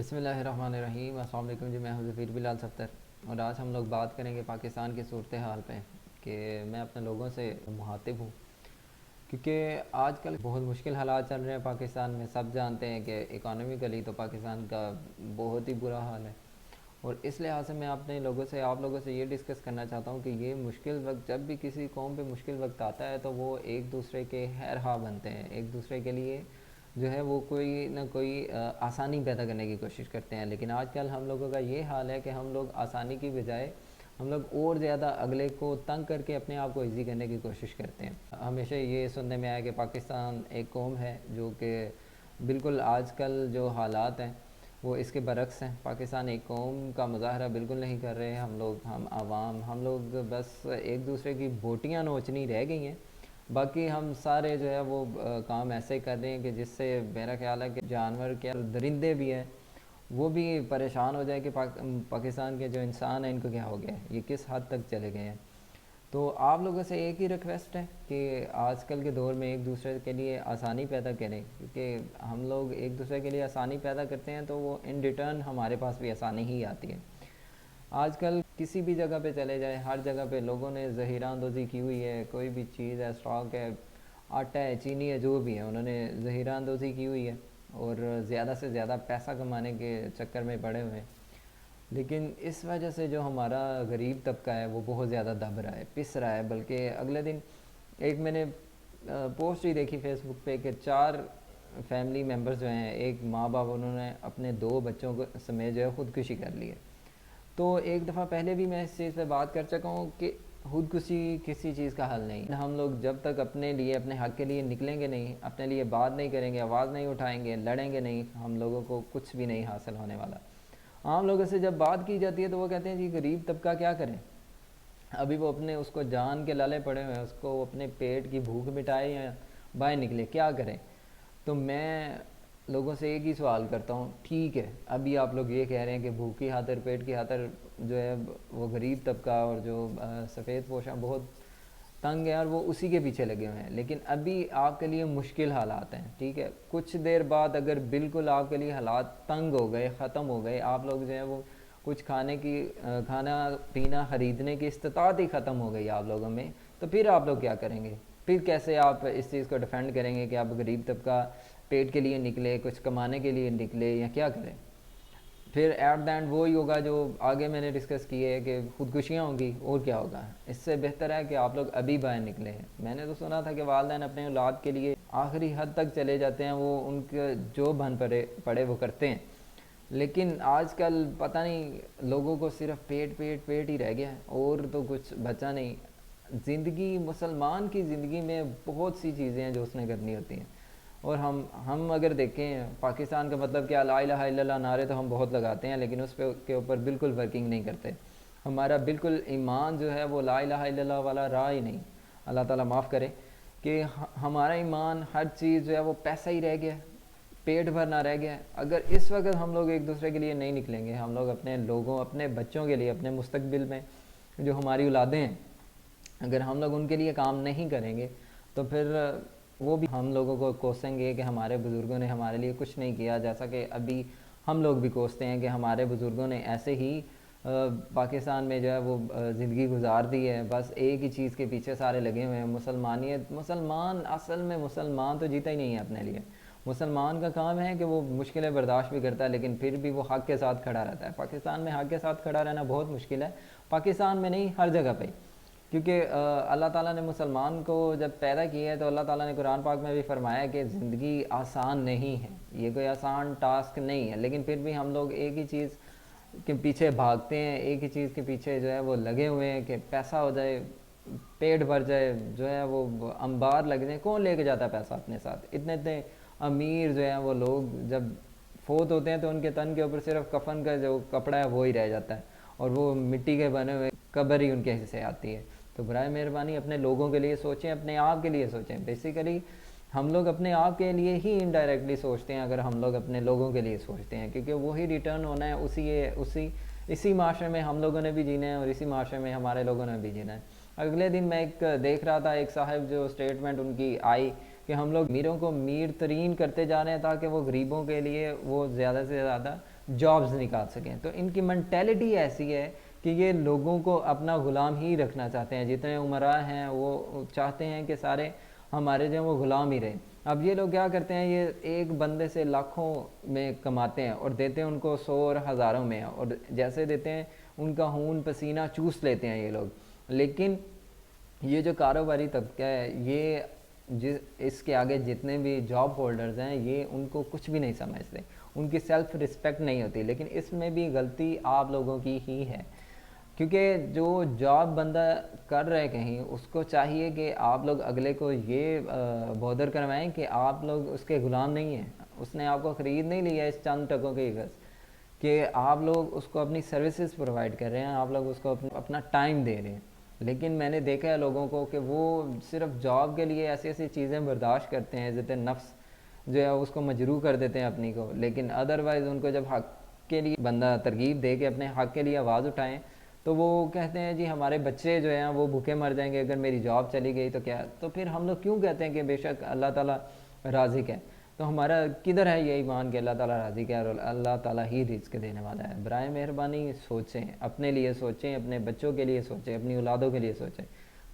बिस्मिल्लाहिर्रहमानिर्रहीम। अस्सलाम वालेकुम जी, मैं हूं ज़फ़ीर बिलाल सफ्तर और आज हम लोग बात करेंगे पाकिस्तान की सूरत हाल पे कि मैं अपने लोगों से मुखातिब हूँ क्योंकि आजकल बहुत मुश्किल हालात चल रहे हैं पाकिस्तान में। सब जानते हैं कि इकोनॉमिकली तो पाकिस्तान का बहुत ही बुरा हाल है और इस लिहाज से मैं अपने लोगों से आप लोगों से ये डिस्कस करना चाहता हूँ कि ये मुश्किल वक्त, जब भी किसी कौम पे मुश्किल वक्त आता है तो वो एक दूसरे के खैरख्वाह बनते हैं, एक दूसरे के लिए जो है वो कोई ना कोई आसानी पैदा करने की कोशिश करते हैं। लेकिन आजकल हम लोगों का ये हाल है कि हम लोग आसानी की बजाय हम लोग और ज़्यादा अगले को तंग करके अपने आप को ईज़ी करने की कोशिश करते हैं। हमेशा ये सुनने में आया कि पाकिस्तान एक कौम है जो कि बिल्कुल आजकल जो हालात हैं वो इसके बरक्स हैं। पाकिस्तान एक कौम का मुजाहरा बिल्कुल नहीं कर रहे हैं हम लोग, हम आवाम, हम लोग बस एक दूसरे की बोटियाँ नोचनी रह गई हैं। बाकी हम सारे जो है वो काम ऐसे कर रहे हैं कि जिससे मेरा ख्याल है कि जानवर क्या दरिंदे भी हैं वो भी परेशान हो जाए कि पाकिस्तान के जो इंसान हैं इनको क्या हो गया है, ये किस हद तक चले गए हैं। तो आप लोगों से एक ही रिक्वेस्ट है कि आजकल के दौर में एक दूसरे के लिए आसानी पैदा करें, क्योंकि हम लोग एक दूसरे के लिए आसानी पैदा करते हैं तो वो इन रिटर्न हमारे पास भी आसानी ही आती है। आजकल किसी भी जगह पे चले जाए, हर जगह पे लोगों ने ज़हीरा अंदोज़ी की हुई है। कोई भी चीज़ है, स्टॉक है, आटा है, चीनी है, जो भी है, उन्होंने ज़हीरा अंदोज़ी की हुई है और ज़्यादा से ज़्यादा पैसा कमाने के चक्कर में पड़े हुए हैं। लेकिन इस वजह से जो हमारा गरीब तबका है वो बहुत ज़्यादा दब रहा है, पिस रहा है। बल्कि अगले दिन एक मैंने पोस्ट ही देखी फेसबुक पे कि 4 फैमिली मेम्बर्स जो हैं, एक माँ बाप, उन्होंने अपने 2 बच्चों को समेत जो है ख़ुदकुशी कर ली है। तो एक दफ़ा पहले भी मैं इस चीज़ पे बात कर चुका हूँ कि खुदकुशी किसी चीज़ का हल नहीं। हम लोग जब तक अपने लिए, अपने हक़ के लिए निकलेंगे नहीं, अपने लिए बात नहीं करेंगे, आवाज़ नहीं उठाएंगे, लड़ेंगे नहीं, हम लोगों को कुछ भी नहीं हासिल होने वाला। आम लोगों से जब बात की जाती है तो वो कहते हैं जी गरीब तबका क्या करें, अभी वो अपने उसको जान के लाले पड़े हुए हैं, उसको अपने पेट की भूख मिटाए या बाहर निकले, क्या करें। तो मैं लोगों से एक ही सवाल करता हूँ, ठीक है अभी आप लोग ये कह रहे हैं कि भूख की खातर, पेट की खातर जो है वो गरीब तबका और जो सफ़ेद पोशा बहुत तंग है और वो उसी के पीछे लगे हुए हैं। लेकिन अभी आपके लिए मुश्किल हालात हैं, ठीक है। कुछ देर बाद अगर बिल्कुल आपके लिए हालात तंग हो गए, ख़त्म हो गए, आप लोग जो है वो कुछ खाने की खाना पीना ख़रीदने की इस्तात ही ख़त्म हो गई आप लोगों में, तो फिर आप लोग क्या करेंगे? फिर कैसे आप इस चीज़ को डिफेंड करेंगे कि आप गरीब तबका पेट के लिए निकले, कुछ कमाने के लिए निकले, या क्या करें? फिर एट द एंड वो ही होगा जो आगे मैंने डिस्कस किए है कि खुदकुशियाँ होंगी, और क्या होगा। इससे बेहतर है कि आप लोग अभी बाहर निकले हैं। मैंने तो सुना था कि वालिदैन अपने औलाद के लिए आखिरी हद तक चले जाते हैं, वो उनके जो बन पड़े वो करते हैं। लेकिन आजकल पता नहीं लोगों को सिर्फ पेट पेट पेट ही रह गया है और तो कुछ बचा नहीं। ज़िंदगी, मुसलमान की ज़िंदगी में बहुत सी चीज़ें हैं जो उसने करनी होती हैं, और हम अगर देखें पाकिस्तान का मतलब क्या, ला इलाहा इल्लल्लाह नारे तो हम बहुत लगाते हैं लेकिन उस पे के ऊपर बिल्कुल वर्किंग नहीं करते। हमारा बिल्कुल ईमान जो है वो ला इलाहा इल्लल्लाह वाला रहा ही नहीं। अल्लाह ताला माफ़ करे कि हमारा ईमान हर चीज़ जो है वो पैसा ही रह गया, पेट भरना रह गया। अगर इस वक्त हम लोग एक दूसरे के लिए नहीं निकलेंगे, हम लोग अपने लोगों, अपने बच्चों के लिए, अपने मुस्तकबिल में जो हमारी औलादें हैं, अगर हम लोग उनके लिए काम नहीं करेंगे तो फिर वो भी हम लोगों को कोसेंगे कि हमारे बुज़ुर्गों ने हमारे लिए कुछ नहीं किया। जैसा कि अभी हम लोग भी कोसते हैं कि हमारे बुज़ुर्गों ने ऐसे ही पाकिस्तान में जो है वो ज़िंदगी गुजार दी है, बस एक ही चीज़ के पीछे सारे लगे हुए हैं, मुसलमानियत। मुसलमान असल में मुसलमान तो जीता ही नहीं है अपने लिए। मुसलमान का काम है कि वो मुश्किलें बर्दाश्त भी करता है लेकिन फिर भी वो हक़ के साथ खड़ा रहता है। पाकिस्तान में हक़ के साथ खड़ा रहना बहुत मुश्किल है, पाकिस्तान में नहीं, हर जगह पे। क्योंकि अल्लाह ताला ने मुसलमान को जब पैदा किया है तो अल्लाह ताला ने कुरान पाक में भी फरमाया कि ज़िंदगी आसान नहीं है, ये कोई आसान टास्क नहीं है। लेकिन फिर भी हम लोग एक ही चीज़ के पीछे भागते हैं, एक ही चीज़ के पीछे जो है वो लगे हुए हैं कि पैसा हो जाए, पेट भर जाए, जो है वो अंबार लग जाए। कौन लेके जाता है पैसा अपने साथ? इतने इतने अमीर जो हैं वो लोग जब फोत होते हैं तो उनके तन के ऊपर सिर्फ कफन का जो कपड़ा है वो ही रह जाता है और वो मिट्टी के बने हुए कब्र ही उनके हिस्से आती है। तो बराए मेहरबानी अपने लोगों के लिए सोचें, अपने आप के लिए सोचें। बेसिकली हम लोग अपने आप के लिए ही इनडायरेक्टली सोचते हैं अगर हम लोग अपने लोगों के लिए सोचते हैं, क्योंकि वही रिटर्न होना है, उसी इसी माशरे में हम लोगों ने भी जीना है और इसी माशरे में हमारे लोगों ने भी जीना है। अगले दिन मैं एक देख रहा था, एक साहब जो स्टेटमेंट उनकी आई कि हम लोग अमीरों को अमीर तरीन करते जा रहे हैं ताकि वो गरीबों के लिए वो ज़्यादा से ज़्यादा जॉब्स निकाल सकें। तो इनकी मेंटेलिटी ऐसी है कि ये लोगों को अपना ग़ुलाम ही रखना चाहते हैं। जितने उमरा हैं वो चाहते हैं कि सारे हमारे जो हैं वो ग़ुलाम ही रहें। अब ये लोग क्या करते हैं, ये एक बंदे से लाखों में कमाते हैं और देते हैं उनको 100 और हज़ारों में, और जैसे देते हैं उनका खून पसीना चूस लेते हैं ये लोग। लेकिन ये जो कारोबारी तबका है, ये इसके आगे जितने भी जॉब होल्डर्स हैं, ये उनको कुछ भी नहीं समझते, उनकी सेल्फ़ रिस्पेक्ट नहीं होती। लेकिन इसमें भी गलती आप लोगों की ही है, क्योंकि जो जॉब बंदा कर रहे कहीं, उसको चाहिए कि आप लोग अगले को ये बॉदर करवाएं कि आप लोग उसके ग़ुलाम नहीं हैं। उसने आपको ख़रीद नहीं लिया इस चंद टकों के एवज़, कि आप लोग उसको अपनी सर्विसेज प्रोवाइड कर रहे हैं, आप लोग उसको अपना टाइम दे रहे हैं। लेकिन मैंने देखा है लोगों को कि वो सिर्फ जॉब के लिए ऐसी ऐसी चीज़ें बर्दाश्त करते हैं, इज़्ज़त नफ्स जो है उसको मजरू कर देते हैं अपनी को। लेकिन अदरवाइज़ उनको जब हक़ के लिए बंदा तरगीब दे के अपने हक़ के लिए आवाज़ उठाएं, तो वो कहते हैं जी हमारे बच्चे जो हैं वो भूखे मर जाएंगे अगर मेरी जॉब चली गई तो क्या। तो फिर हम लोग क्यों कहते हैं कि बेशक अल्लाह ताला राज़िक है। तो हमारा किधर है ये ईमान कि अल्लाह ताला राज़िक है और अल्लाह ताला ही रिज़्क़ देने वाला है। बराए मेहरबानी सोचें, अपने लिए सोचें, अपने बच्चों के लिए सोचें, अपनी औलादों के लिए सोचें,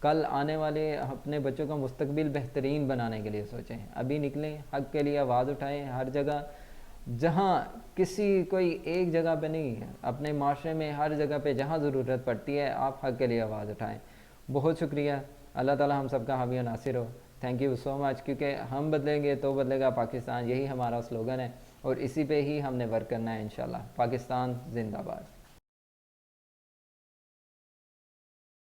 कल आने वाले अपने बच्चों का मुस्तकबिल बेहतरीन बनाने के लिए सोचें। अभी निकलें, हक़ के लिए आवाज़ उठाएं, हर जगह जहाँ किसी कोई एक जगह पे नहीं है, अपने माशरे में हर जगह पे जहाँ ज़रूरत पड़ती है आप हक़ के लिए आवाज़ उठाएं। बहुत शुक्रिया। अल्लाह ताला हम सब का हामी और नासिर हो। थैंक यू सो मच, क्योंकि हम बदलेंगे तो बदलेगा पाकिस्तान, यही हमारा स्लोगन है और इसी पे ही हमने वर्क करना है इंशाल्लाह। पाकिस्तान जिंदाबाद।